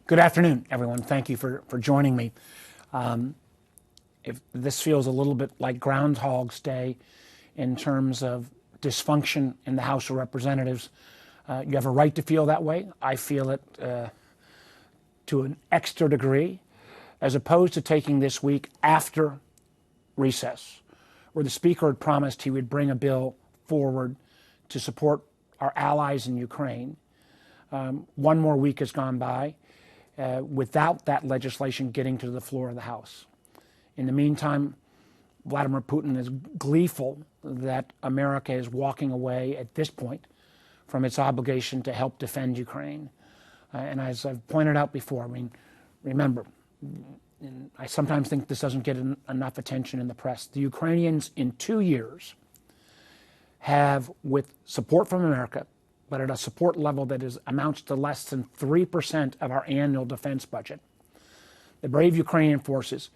Good afternoon, everyone. Thank you for joining me. If this feels a little bit like Groundhog's Day in terms of dysfunction in the House of Representatives, you have a right to feel that way. I feel it to an extra degree, as opposed to taking this week after recess, where the Speaker had promised he would bring a bill forward to support our allies in Ukraine. One more week has gone by without that legislation getting to the floor of the House. In the meantime, Vladimir Putin is gleeful that America is walking away at this point from its obligation to help defend Ukraine. And as I've pointed out before, I mean, remember, and I sometimes think this doesn't get enough attention in the press, the Ukrainians in 2 years have, with support from America, but at a support level that amounts to less than 3% of our annual defense budget, the brave Ukrainian forces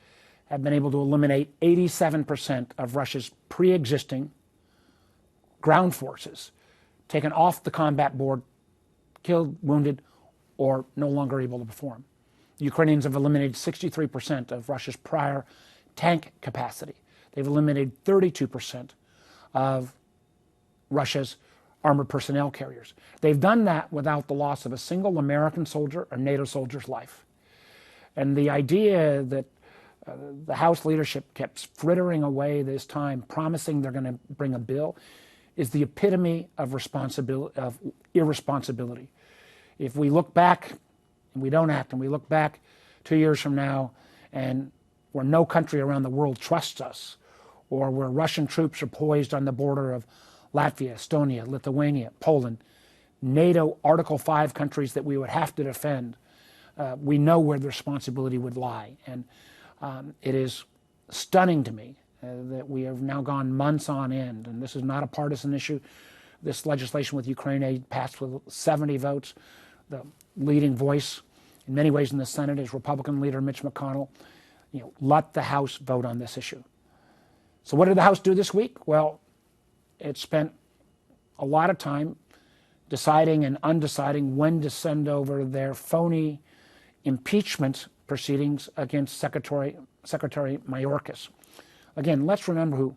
have been able to eliminate 87% of Russia's pre-existing ground forces, taken off the combat board, killed, wounded, or no longer able to perform. The Ukrainians have eliminated 63% of Russia's prior tank capacity. They've eliminated 32% of Russia's armored personnel carriers. They've done that without the loss of a single American soldier or NATO soldier's life. And the idea that the House leadership kept frittering away this time, promising they're going to bring a bill, is the epitome of irresponsibility. If we look back and we don't act, and we look back 2 years from now, and where no country around the world trusts us, or where Russian troops are poised on the border of Latvia, Estonia, Lithuania, Poland, NATO Article 5 countries that we would have to defend, we know where the responsibility would lie. And it is stunning to me that we have now gone months on end, and this is not a partisan issue. This legislation with Ukraine aid passed with 70 votes. The leading voice in many ways in the Senate is Republican leader Mitch McConnell. Let the House vote on this issue. So what did the House do this week? Well, it spent a lot of time deciding and undeciding when to send over their phony impeachment proceedings against Secretary Mayorkas. Again, let's remember who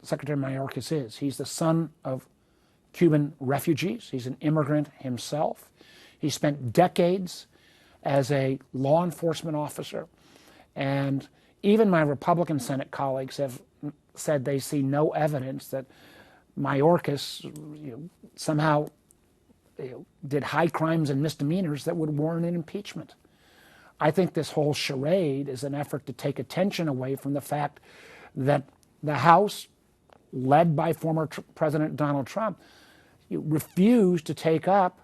Secretary Mayorkas is. He's the son of Cuban refugees. He's an immigrant himself. He spent decades as a law enforcement officer. And even my Republican Senate colleagues have said they see no evidence that Mayorkas somehow did high crimes and misdemeanors that would warrant an impeachment. I think this whole charade is an effort to take attention away from the fact that the House, led by former President Donald Trump, refused to take up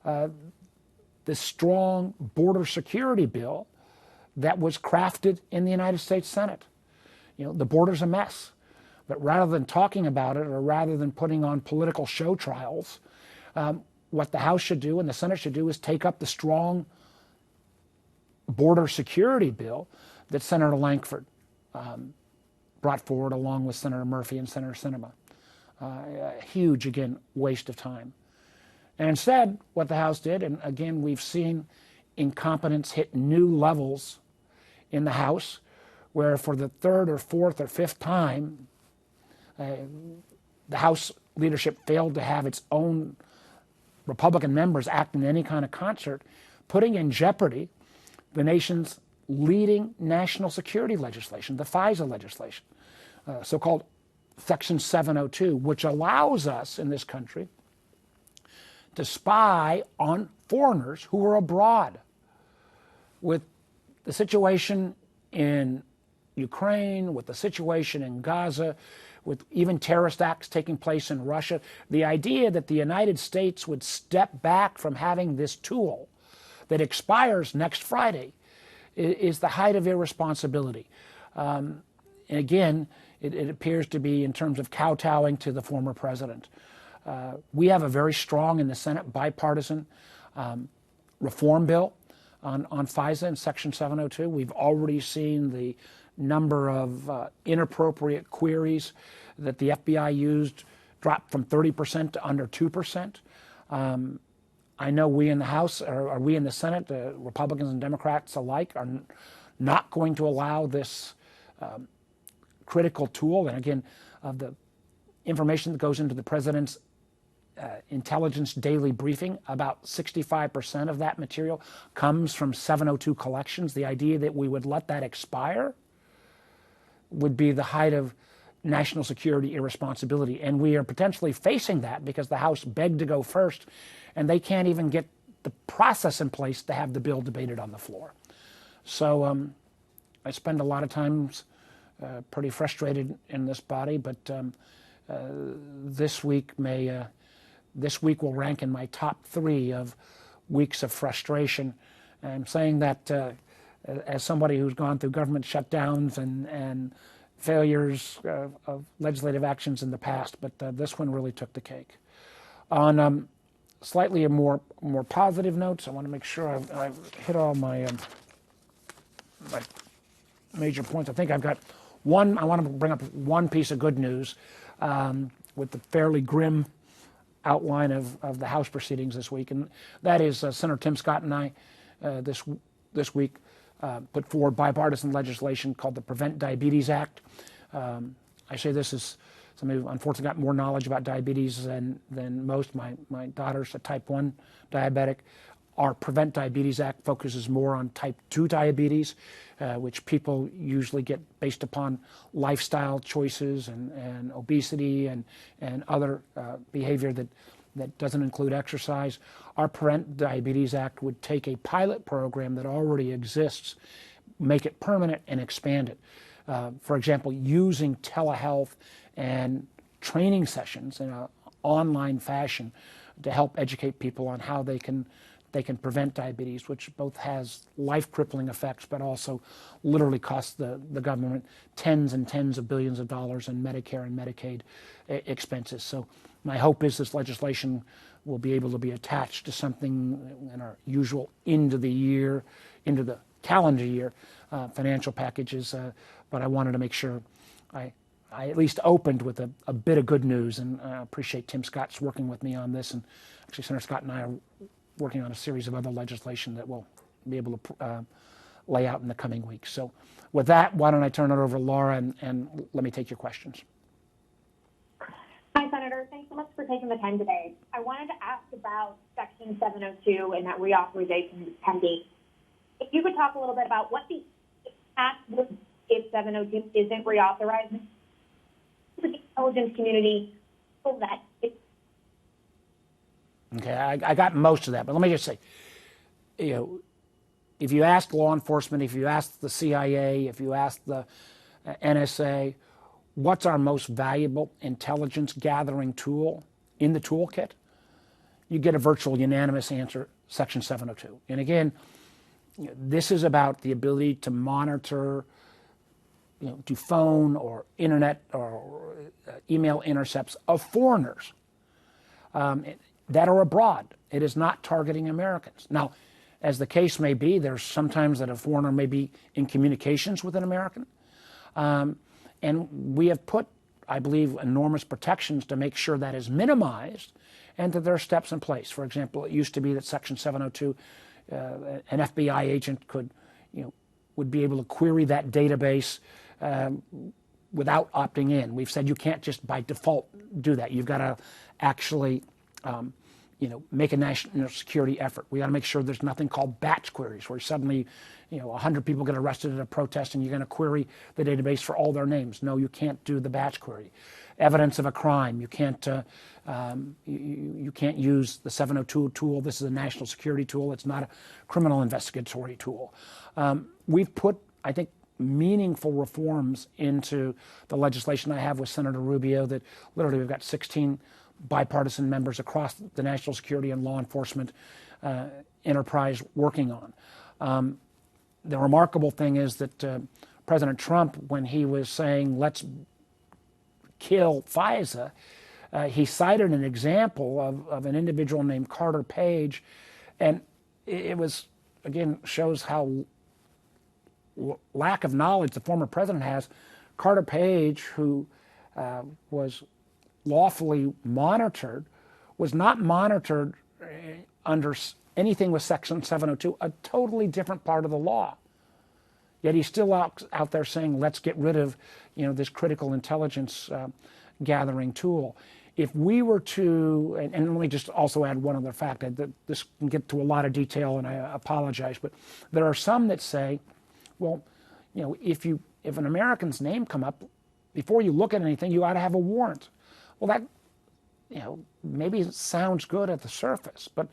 the strong border security bill that was crafted in the United States Senate. The border's a mess. But rather than talking about it, or rather than putting on political show trials, what the House should do and the Senate should do is take up the strong border security bill that Senator Lankford brought forward along with Senator Murphy and Senator Sinema. A huge, again, waste of time. And instead, what the House did, and again, we've seen incompetence hit new levels in the House, where for the third or fourth or fifth time, the House leadership failed to have its own Republican members act in any kind of concert, putting in jeopardy the nation's leading national security legislation, the FISA legislation, so-called Section 702, which allows us in this country to spy on foreigners who are abroad. With the situation in Ukraine, with the situation in Gaza, with even terrorist acts taking place in Russia, the idea that the United States would step back from having this tool that expires next Friday is the height of irresponsibility. And again, it appears to be in terms of kowtowing to the former president. We have a very strong in the Senate bipartisan reform bill on FISA and Section 702. We've already seen the number of inappropriate queries that the FBI used drop from 30% to under 2%. I know we in the House, or we in the Senate, Republicans and Democrats alike, are not going to allow this critical tool. And again, of the information that goes into the president's intelligence daily briefing, about 65% of that material comes from 702 collections. The idea that we would let that expire would be the height of national security irresponsibility. And we are potentially facing that because the House begged to go first, and they can't even get the process in place to have the bill debated on the floor. So I spend a lot of times pretty frustrated in this body, but this week will rank in my top 3 of weeks of frustration. And I'm saying that as somebody who's gone through government shutdowns and failures of legislative actions in the past, but this one really took the cake. On slightly more positive notes, I want to make sure I've hit all my major points. I think I've got one. I want to bring up one piece of good news with the fairly grim outline of the House proceedings this week, and that is Senator Tim Scott and I this week put forward bipartisan legislation called the Prevent Diabetes Act. I say this as somebody who unfortunately got more knowledge about diabetes than most. My daughter's a type 1 diabetic. Our Prevent Diabetes Act focuses more on type 2 diabetes, which people usually get based upon lifestyle choices and obesity and other behavior that doesn't include exercise. Our Prevent Diabetes Act would take a pilot program that already exists, make it permanent, and expand it. For example, using telehealth and training sessions in an online fashion to help educate people on how they can prevent diabetes, which both has life-crippling effects, but also literally costs the government tens and tens of billions of dollars in Medicare and Medicaid expenses. So my hope is this legislation will be able to be attached to something in our usual into the calendar year financial packages. But I wanted to make sure I at least opened with a bit of good news, and I appreciate Tim Scott's working with me on this. And actually, Senator Scott and I are working on a series of other legislation that we'll be able to lay out in the coming weeks. So with that, why don't I turn it over to Laura and let me take your questions. Hi, Senator. Thanks so much for taking the time today. I wanted to ask about Section 702 and that reauthorization is pending. If you could talk a little bit about what the impact would be if 702 isn't reauthorized for the intelligence community so that it's Okay, I got most of that, but let me just say, if you ask law enforcement, if you ask the CIA, if you ask the NSA, what's our most valuable intelligence gathering tool in the toolkit, you get a virtual unanimous answer, Section 702. And again, this is about the ability to monitor, to phone or internet or email intercepts of foreigners that are abroad. It is not targeting Americans. Now, as the case may be, there's sometimes that a foreigner may be in communications with an American. And we have put, I believe, enormous protections to make sure that is minimized and that there are steps in place. For example, it used to be that Section 702, an FBI agent would be able to query that database without opting in. We've said you can't just by default do that. You've got to actually make a national security effort. We got to make sure there's nothing called batch queries where suddenly 100 people get arrested at a protest and you're going to query the database for all their names. No, you can't do the batch query. Evidence of a crime, you can't you can't use the 702 tool. This is a national security tool. It's not a criminal investigatory tool. We've put, I think, meaningful reforms into the legislation I have with Senator Rubio that literally we've got 16 bipartisan members across the national security and law enforcement enterprise working on. The remarkable thing is that President Trump, when he was saying, let's kill FISA, he cited an example of an individual named Carter Page, and it was, again, shows how lack of knowledge the former president has. Carter Page, who was lawfully monitored, was not monitored under anything with Section 702, a totally different part of the law. Yet he's still out there saying, let's get rid of, this critical intelligence gathering tool. If we were to, and let me just also add one other fact, that this can get to a lot of detail, and I apologize, but there are some that say, well, if an American's name come up, before you look at anything, you ought to have a warrant. Well, that, maybe it sounds good at the surface, but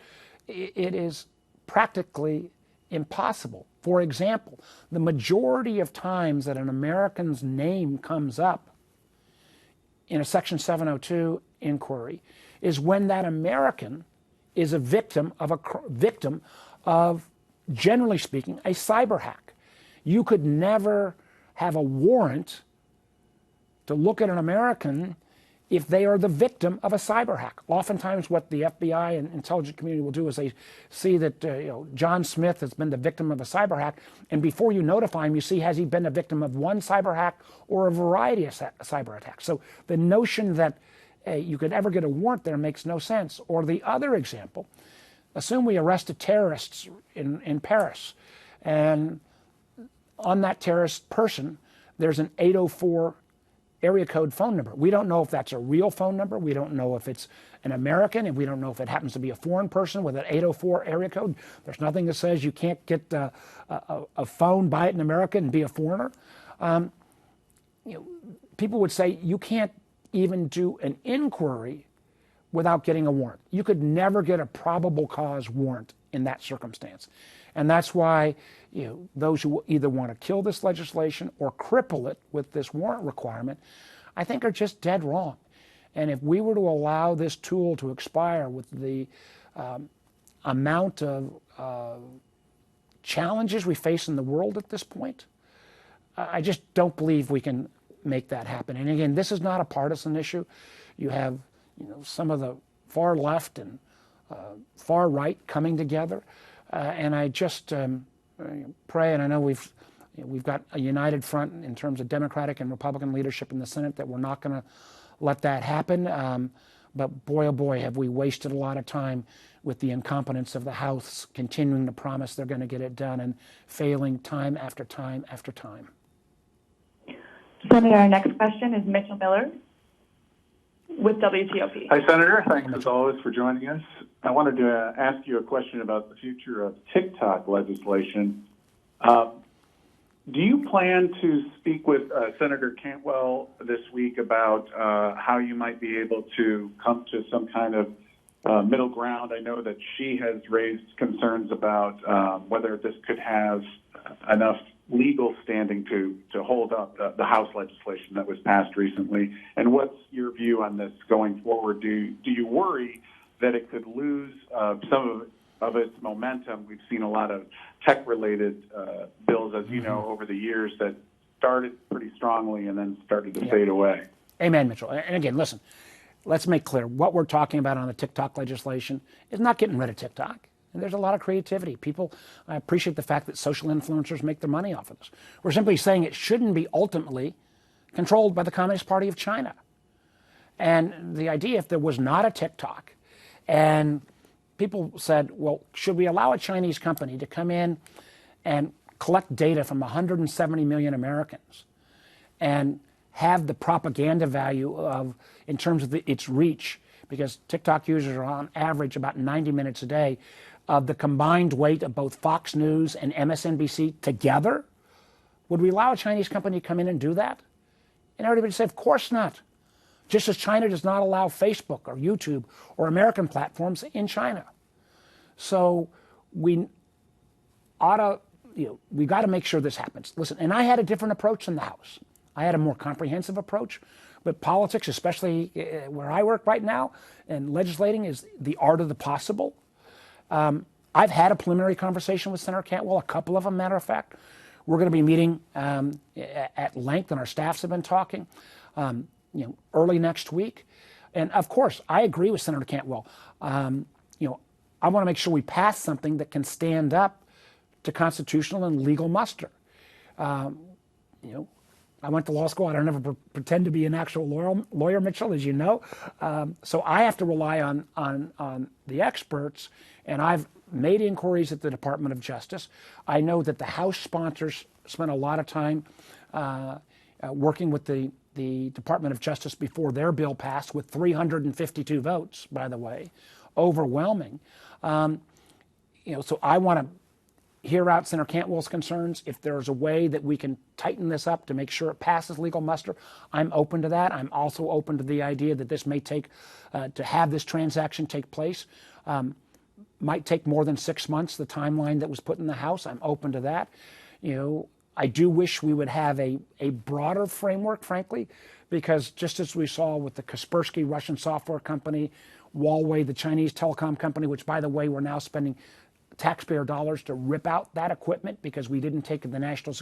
it is practically impossible. For example, the majority of times that an American's name comes up in a Section 702 inquiry is when that American is a victim of, generally speaking, a cyber hack. You could never have a warrant to look at an American if they are the victim of a cyber hack. Oftentimes what the FBI and intelligence community will do is they see that John Smith has been the victim of a cyber hack, and before you notify him, you see, has he been a victim of one cyber hack or a variety of cyber attacks? So the notion that you could ever get a warrant there makes no sense. Or the other example, assume we arrested terrorists in Paris, and on that terrorist person, there's an 804 area code phone number. We don't know if that's a real phone number. We don't know if it's an American, and we don't know if it happens to be a foreign person with an 804 area code. There's nothing that says you can't get a phone, buy it in America, and be a foreigner. People would say you can't even do an inquiry without getting a warrant. You could never get a probable cause warrant in that circumstance. And that's why those who either want to kill this legislation or cripple it with this warrant requirement, I think are just dead wrong. And if we were to allow this tool to expire with the amount of challenges we face in the world at this point, I just don't believe we can make that happen. And again, this is not a partisan issue. You have some of the far left and far right coming together. And I just pray, and I know we've got a united front in terms of Democratic and Republican leadership in the Senate, that we're not going to let that happen. But boy, oh boy, have we wasted a lot of time with the incompetence of the House continuing to promise they're going to get it done and failing time after time after time. Senator, our next question is Mitchell Miller with WTOP. Hi, Senator. Thanks as always for joining us. I wanted to ask you a question about the future of TikTok legislation. Do you plan to speak with Senator Cantwell this week about how you might be able to come to some kind of middle ground? I know that she has raised concerns about whether this could have enough legal standing to hold up the House legislation that was passed recently. And what's your view on this going forward? Do you worry that it could lose some of its momentum? We've seen a lot of tech-related bills, as you know, over the years that started pretty strongly and then started to fade away. Amen, Mitchell. And again, listen, let's make clear, what we're talking about on the TikTok legislation is not getting rid of TikTok. And there's a lot of creativity. I appreciate the fact that social influencers make their money off of this. We're simply saying it shouldn't be ultimately controlled by the Communist Party of China. And the idea, if there was not a TikTok, and people said, well, should we allow a Chinese company to come in and collect data from 170 million Americans and have the propaganda value of, in terms of its reach, because TikTok users are on average about 90 minutes a day, of the combined weight of both Fox News and MSNBC together? Would we allow a Chinese company to come in and do that? And everybody would say, of course not. Just as China does not allow Facebook or YouTube or American platforms in China. So we ought to, we got to make sure this happens. Listen, and I had a different approach in the House. I had a more comprehensive approach, but politics, especially where I work right now, and legislating is the art of the possible. I've had a preliminary conversation with Senator Cantwell, a couple of them, matter of fact. We're going to be meeting at length, and our staffs have been talking, early next week. And of course, I agree with Senator Cantwell. I want to make sure we pass something that can stand up to constitutional and legal muster. I went to law school. I don't ever pretend to be an actual lawyer, Mitchell, as you know. So I have to rely on the experts, and I've made inquiries at the Department of Justice. I know that the House sponsors spent a lot of time working with the Department of Justice before their bill passed, with 352 votes, by the way, overwhelming. So I want to hear out Senator Cantwell's concerns. If there's a way that we can tighten this up to make sure it passes legal muster, I'm open to that. I'm also open to the idea that this may take, to have this transaction take place, might take more than 6 months, the timeline that was put in the House. I'm open to that. I do wish we would have a broader framework, frankly, because just as we saw with the Kaspersky Russian software company, Huawei, the Chinese telecom company, which, by the way, we're now spending taxpayer dollars to rip out that equipment because we didn't take the national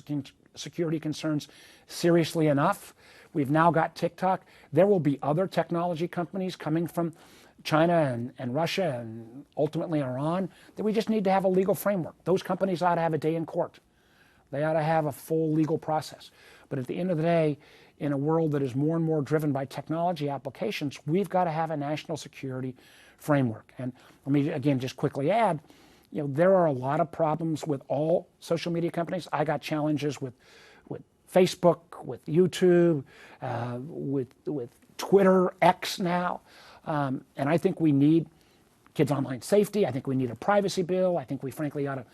security concerns seriously enough. We've now got TikTok. There will be other technology companies coming from China and Russia and ultimately Iran that we just need to have a legal framework. Those companies ought to have a day in court. They ought to have a full legal process. But at the end of the day, in a world that is more and more driven by technology applications, we've got to have a national security framework. And let me again just quickly add, there are a lot of problems with all social media companies. I got challenges with Facebook, with YouTube, with Twitter, X now. And I think we need kids' online safety. I think we need a privacy bill. I think we frankly ought to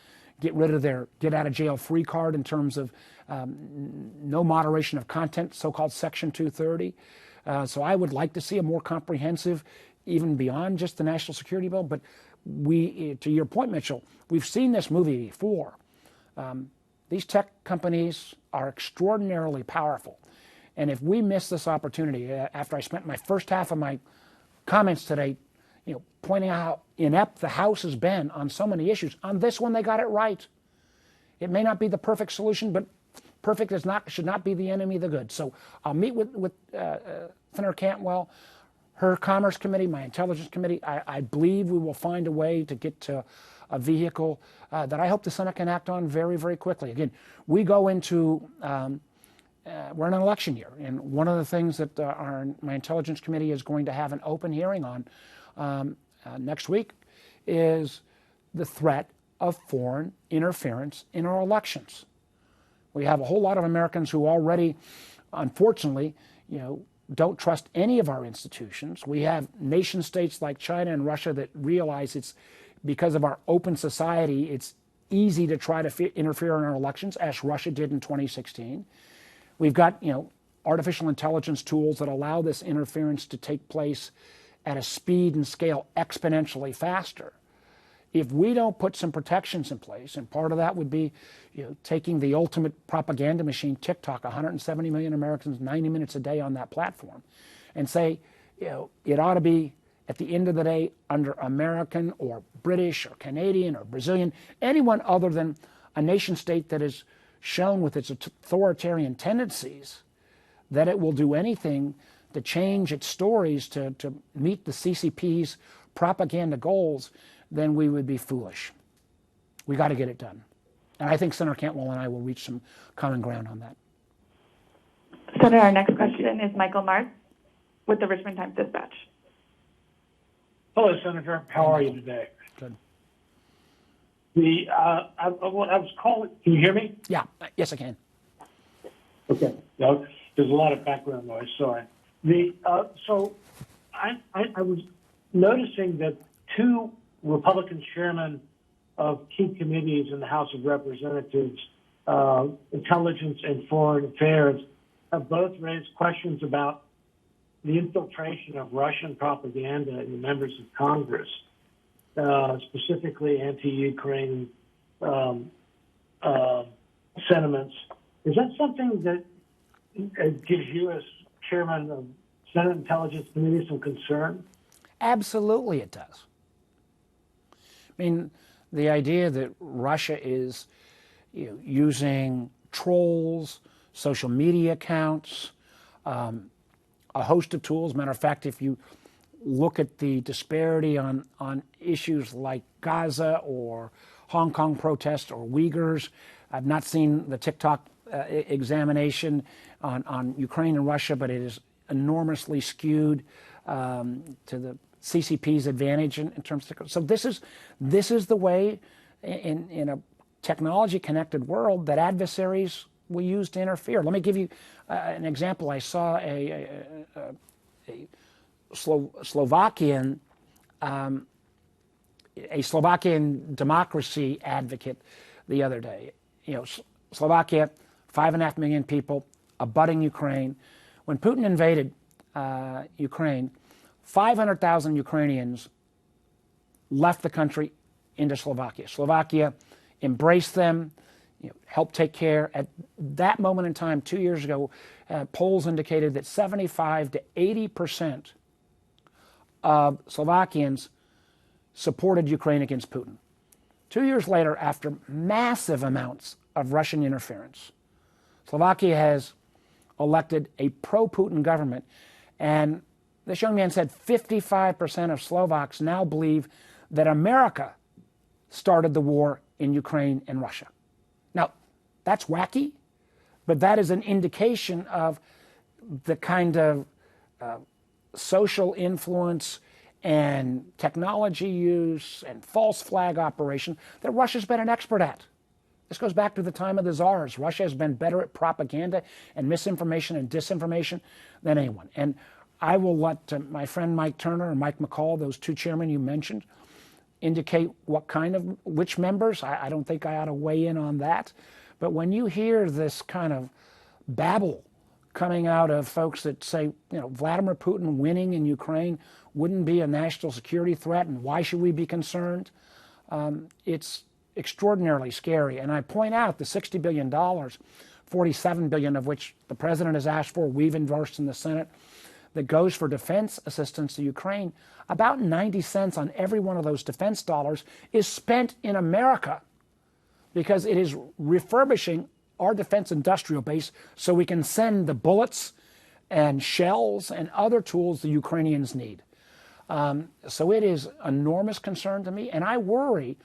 get rid of their get out of jail free card in terms of no moderation of content, so-called Section 230. So I would like to see a more comprehensive, even beyond just the national security bill. But to your point, Mitchell, we've seen this movie before. These tech companies are extraordinarily powerful. And if we miss this opportunity, after I spent my first half of my comments today pointing out how inept the House has been on so many issues, on this one they got it right. It may not be the perfect solution, but perfect should not be the enemy of the good. So I'll meet with Senator Cantwell, her Commerce Committee, my Intelligence Committee. I believe we will find a way to get to a vehicle that I hope the Senate can act on very, very quickly. Again, we go into, we're in an election year, and one of the things that my Intelligence Committee is going to have an open hearing on next week is the threat of foreign interference in our elections. We have a whole lot of Americans who already, unfortunately, don't trust any of our institutions. We have nation states like China and Russia that realize it's because of our open society, it's easy to try to interfere in our elections, as Russia did in 2016. We've got, artificial intelligence tools that allow this interference to take place at a speed and scale exponentially faster. If we don't put some protections in place, and part of that would be taking the ultimate propaganda machine, TikTok, 170 million Americans, 90 minutes a day on that platform, and say, it ought to be, at the end of the day, under American or British or Canadian or Brazilian, anyone other than a nation state that is shown with its authoritarian tendencies, that it will do anything to change its stories to meet the CCP's propaganda goals, then we would be foolish. We got to get it done. And I think Senator Cantwell and I will reach some common ground on that. Senator, our next question is Michael Martz with the Richmond Times-Dispatch. Hello, Senator. How are you today? Good. I was calling. Can you hear me? Yeah. Yes, I can. Okay. No, there's a lot of background noise. Sorry. So I was noticing that two Republican chairmen of key committees in the House of Representatives, Intelligence and Foreign Affairs, have both raised questions about the infiltration of Russian propaganda in the members of Congress, specifically anti-Ukraine sentiments. Is that something that gives you, as chairman of Senate Intelligence Committee, some concern? Absolutely it does. I mean, the idea that Russia is using trolls, social media accounts, a host of tools. Matter of fact, if you look at the disparity on issues like Gaza or Hong Kong protests or Uyghurs, I've not seen the TikTok examination on Ukraine and Russia, but it is enormously skewed to the CCP's advantage in terms of. So this is the way in a technology-connected world that adversaries will use to interfere. Let me give you an example. I saw a Slovakian democracy advocate the other day. Slovakia, 5.5 million people, abutting Ukraine. When Putin invaded Ukraine, 500,000 Ukrainians left the country into Slovakia. Slovakia embraced them, helped take care. At that moment in time, 2 years ago, polls indicated that 75 to 80% of Slovakians supported Ukraine against Putin. 2 years later, after massive amounts of Russian interference, Slovakia has elected a pro-Putin government. And this young man said 55% of Slovaks now believe that America started the war in Ukraine and Russia. Now, that's wacky, but that is an indication of the kind of social influence and technology use and false flag operation that Russia's been an expert at. This goes back to the time of the czars. Russia has been better at propaganda and misinformation and disinformation than anyone. And I will let my friend Mike Turner and Mike McCall, those two chairmen you mentioned, indicate which members. I don't think I ought to weigh in on that. But when you hear this kind of babble coming out of folks that say, Vladimir Putin winning in Ukraine wouldn't be a national security threat, and why should we be concerned? It's extraordinarily scary. And I point out the $60 billion, $47 billion of which the president has asked for, we've endorsed in the Senate, that goes for defense assistance to Ukraine. About 90 cents on every one of those defense dollars is spent in America because it is refurbishing our defense industrial base so we can send the bullets and shells and other tools the Ukrainians need. So it is enormous concern to me, and I worry.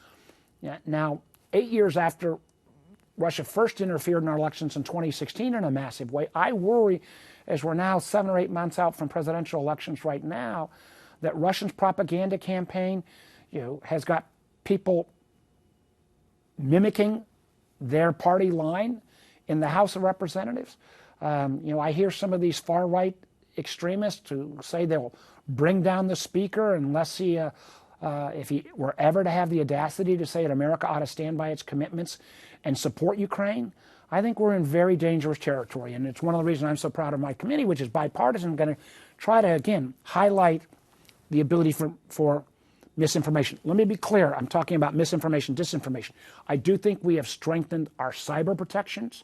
Now, 8 years after Russia first interfered in our elections in 2016 in a massive way, I worry, as we're now 7 or 8 months out from presidential elections right now, that Russia's propaganda campaign, has got people mimicking their party line in the House of Representatives. I hear some of these far-right extremists who say they'll bring down the speaker unless if he were ever to have the audacity to say that America ought to stand by its commitments and support Ukraine. I think we're in very dangerous territory, and it's one of the reasons I'm so proud of my committee, which is bipartisan. I'm going to try to, again, highlight the ability for misinformation. Let me be clear. I'm talking about misinformation, disinformation. I do think we have strengthened our cyber protections.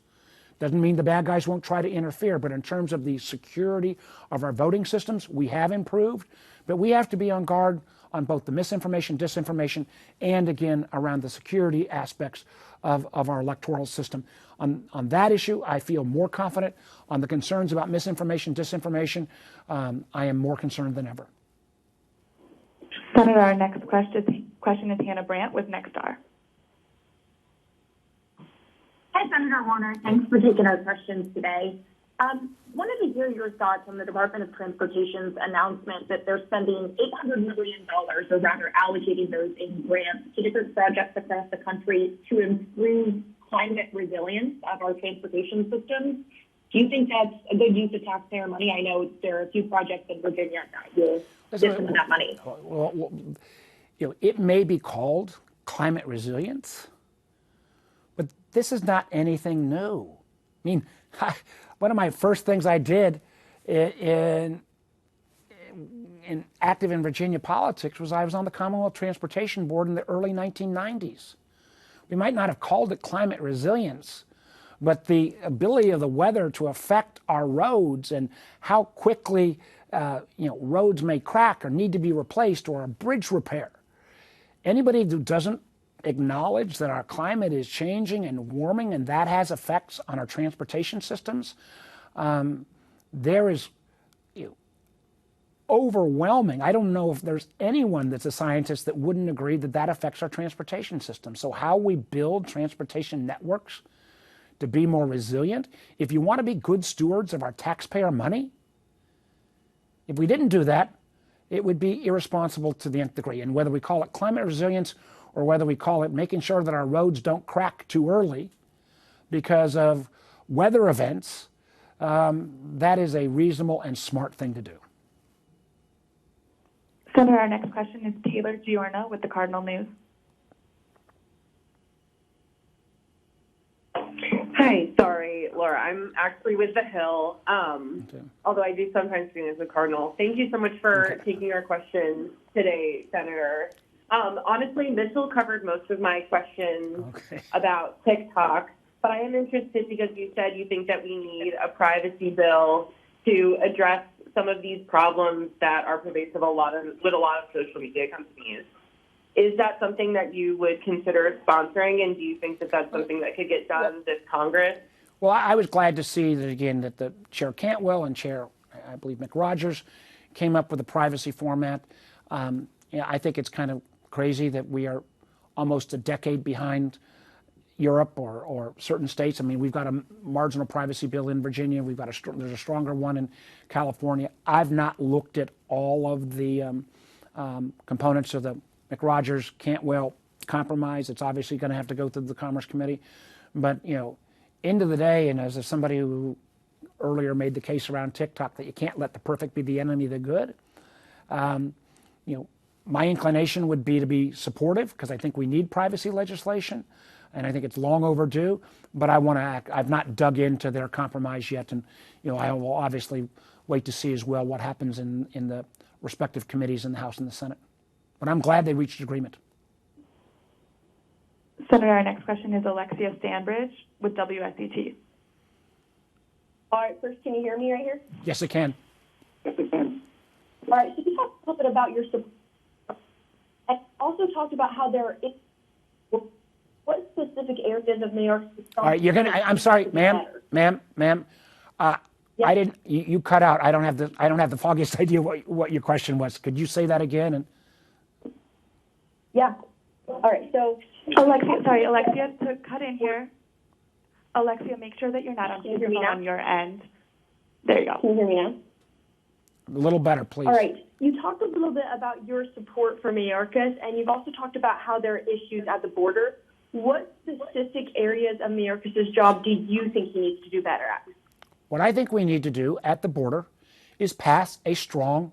Doesn't mean the bad guys won't try to interfere, but in terms of the security of our voting systems, we have improved. But we have to be on guard on both the misinformation, disinformation, and again, around the security aspects of our electoral system. On that issue, I feel more confident. On the concerns about misinformation, disinformation, I am more concerned than ever. Senator, our next question is Hannah Brandt with Nexstar. Hi, Senator Warner. Thanks for taking our questions today. Wanted to hear your thoughts on the Department of Transportation's announcement that they're spending $800 million, or rather allocating those in grants to different projects across the country to improve climate resilience of our transportation systems. Do you think that's a good use of taxpayer money? I know there are a few projects in Virginia that will get some of that money. Well, it may be called climate resilience, but this is not anything new. I mean, one of my first things I did in active in Virginia politics was I was on the Commonwealth Transportation Board in the early 1990s. We might not have called it climate resilience, but the ability of the weather to affect our roads and how quickly roads may crack or need to be replaced, or a bridge repair. Anybody who doesn't acknowledge that our climate is changing and warming and that has effects on our transportation systems, there is overwhelming. I don't know if there's anyone that's a scientist that wouldn't agree that that affects our transportation system. So how we build transportation networks to be more resilient, if you want to be good stewards of our taxpayer money, if we didn't do that, it would be irresponsible to the nth degree. And whether we call it climate resilience or whether we call it making sure that our roads don't crack too early because of weather events, that is a reasonable and smart thing to do. Senator, our next question is Taylor Giorno with the Cardinal News. Hi, sorry, Laura. I'm actually with The Hill, although I do sometimes see as a Cardinal. Thank you so much for taking our questions today, Senator. Honestly, Mitchell covered most of my questions about TikTok, but I am interested because you said you think that we need a privacy bill to address some of these problems that are pervasive with a lot of social media companies. Is that something that you would consider sponsoring, and do you think that that's something that could get done this Congress? Well, I was glad to see that, again, that the Chair Cantwell and Chair, I believe, McRogers came up with a privacy format. I think it's kind of crazy that we are almost a decade behind Europe or certain states. I mean, we've got a marginal privacy bill in Virginia. There's a stronger one in California. I've not looked at all of the components of the McRogers Cantwell compromise. It's obviously going to have to go through the Commerce Committee. But, end of the day, and as somebody who earlier made the case around TikTok that you can't let the perfect be the enemy of the good, my inclination would be to be supportive because I think we need privacy legislation, and I think it's long overdue. But I've not dug into their compromise yet, and I will obviously wait to see as well what happens in the respective committees in the House and the Senate. But I'm glad they reached agreement. Senator, our next question is Alexia Stanbridge with WSET. All right, first, can you hear me right here? Yes, I can. All right, so you talked a little bit about your support. I also talked about how there are what specific areas of New York. All right, I'm sorry, ma'am. I didn't. You cut out. I don't have the foggiest idea what your question was. Could you say that again? And yeah. All right. So Alexia, to cut in here. Alexia, make sure that you're not on speakerphone on your end. There you go. Can you hear me now? a little better, please. All right. You talked a little bit about your support for Mayorkas, and you've also talked about how there are issues at the border. What specific areas of Mayorkas' job do you think he needs to do better at? What I think we need to do at the border is pass a strong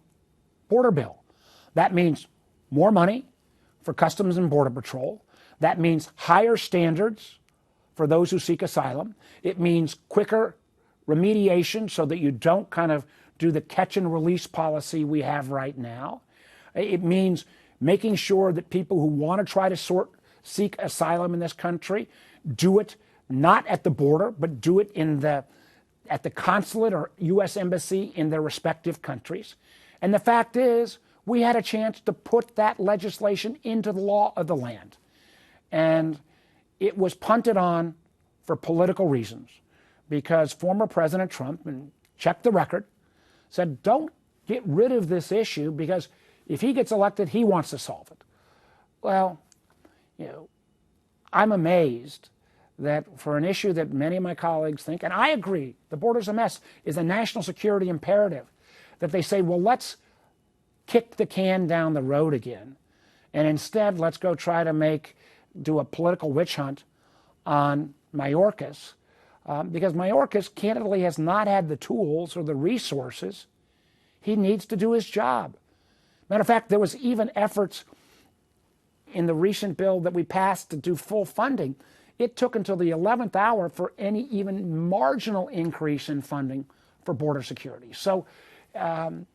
border bill. That means more money for Customs and Border Patrol. That means higher standards for those who seek asylum. It means quicker remediation so that you don't kind of do the catch and release policy we have right now. It means making sure that people who want to try to seek asylum in this country do it not at the border, but do it at the consulate or U.S. embassy in their respective countries. And the fact is, we had a chance to put that legislation into the law of the land. And it was punted on for political reasons because former President Trump, and check the record, said, don't get rid of this issue because if he gets elected, he wants to solve it. Well, I'm amazed that for an issue that many of my colleagues think, and I agree, the border's a mess, is a national security imperative, that they say, well, let's kick the can down the road again, and instead let's go try to do a political witch hunt on Mayorkas, because Mayorkas candidly has not had the tools or the resources he needs to do his job. Matter of fact, there was even efforts in the recent bill that we passed to do full funding. It took until the 11th hour for any even marginal increase in funding for border security. So, I'm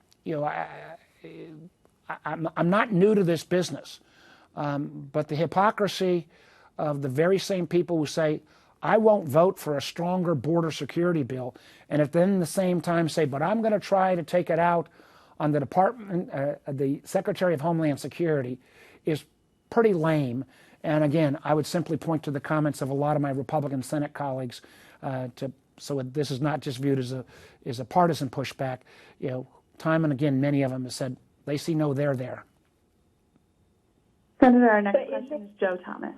not new to this business, but the hypocrisy of the very same people who say, I won't vote for a stronger border security bill, and at then the same time say, but I'm going to try to take it out on the the Secretary of Homeland Security, is pretty lame. And again, I would simply point to the comments of a lot of my Republican Senate colleagues, so this is not just viewed as a partisan pushback. Time and again, many of them have said they see no there there. Senator, our next question is Joe Thomas.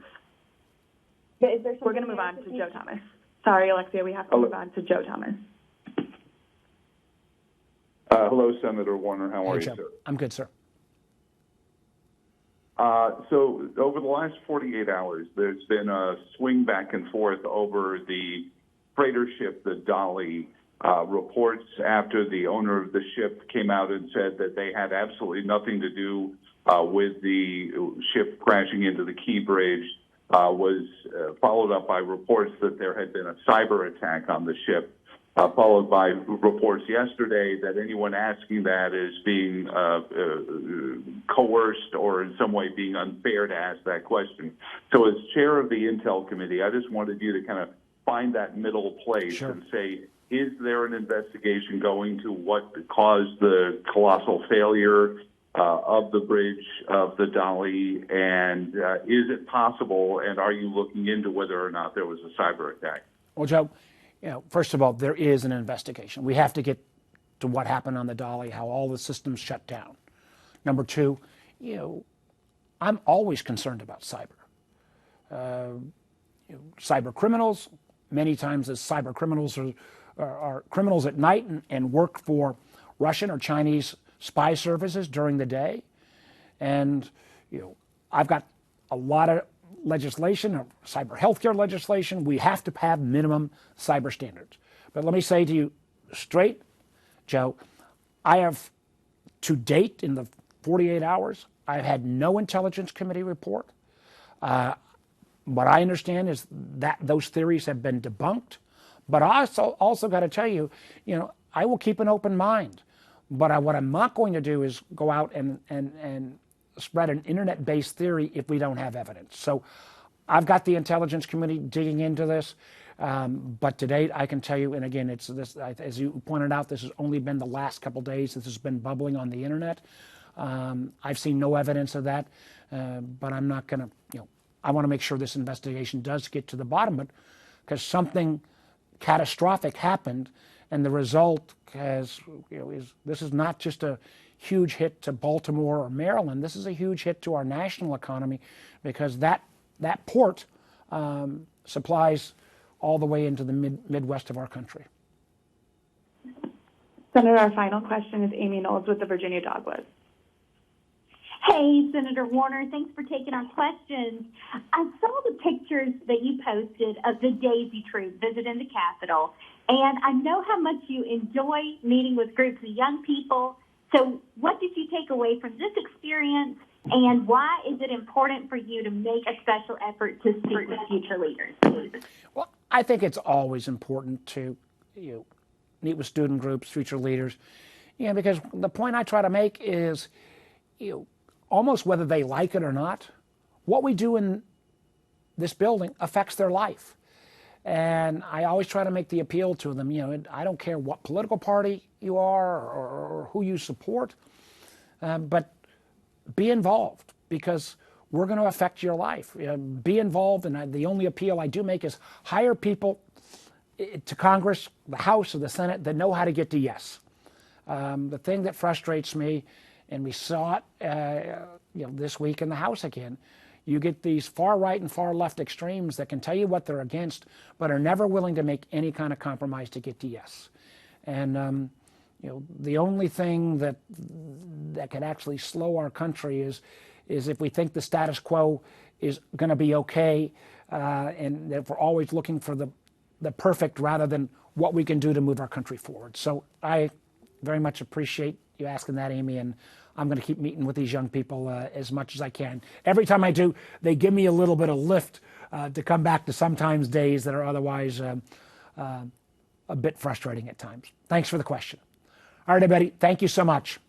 We're going to move on to Joe Thomas. Sorry, Alexia, we have to Hello. move on to Joe Thomas. Hello, Senator Warner. How are Hey, you, Joe. sir? I'm good, sir. So over the last 48 hours, there's been a swing back and forth over the freighter ship, the Dolly. Reports after the owner of the ship came out and said that they had absolutely nothing to do with the ship crashing into the Key Bridge was followed up by reports that there had been a cyber attack on the ship, followed by reports yesterday that anyone asking that is being coerced or in some way being unfair to ask that question. So as chair of the Intel Committee, I just wanted you to kind of find that middle place Sure. and say, is there an investigation going to what caused the colossal failure of the bridge of the Dolly, and is it possible, and are you looking into whether or not there was a cyber attack? Well, Joe, first of all, there is an investigation. We have to get to what happened on the Dolly, how all the systems shut down. Number two, I'm always concerned about cyber. Cyber criminals, many times as cyber criminals are criminals at night and work for Russian or Chinese spy services during the day. And I've got a lot of legislation, cyber healthcare legislation. We have to have minimum cyber standards. But let me say to you straight, Joe, I have to date in the 48 hours, I've had no Intelligence Committee report. What I understand is that those theories have been debunked. But I also got to tell you, I will keep an open mind. But what I'm not going to do is go out and spread an internet-based theory if we don't have evidence. So I've got the Intelligence Committee digging into this. But to date, I can tell you, and again, it's this, as you pointed out, this has only been the last couple days. This has been bubbling on the internet. I've seen no evidence of that. But I'm not going to, I want to make sure this investigation does get to the bottom of it, because something catastrophic happened, and the result this is not just a huge hit to Baltimore or Maryland. This is a huge hit to our national economy, because that port supplies all the way into the Midwest of our country. Senator, our final question is Amy Knowles with the Virginia Dogwood. Hey, Senator Warner, thanks for taking our questions. I saw the pictures that you posted of the Daisy Troop visiting the Capitol, and I know how much you enjoy meeting with groups of young people. So what did you take away from this experience, and why is it important for you to make a special effort to speak with future leaders? Well, I think it's always important to meet with student groups, future leaders, because the point I try to make is, almost whether they like it or not, what we do in this building affects their life. And I always try to make the appeal to them, I don't care what political party you are or who you support, but be involved, because we're going to affect your life. Be involved, and the only appeal I do make is hire people to Congress, the House, or the Senate that know how to get to yes. The thing that frustrates me, and we saw it this week in the House again, you get these far right and far left extremes that can tell you what they're against, but are never willing to make any kind of compromise to get to yes. And the only thing that could actually slow our country is if we think the status quo is going to be okay, and if we're always looking for the perfect rather than what we can do to move our country forward. So I very much appreciate you asking that, Amy, and I'm going to keep meeting with these young people as much as I can. Every time I do, they give me a little bit of lift to come back to sometimes days that are otherwise a bit frustrating at times. Thanks for the question. All right, everybody, thank you so much.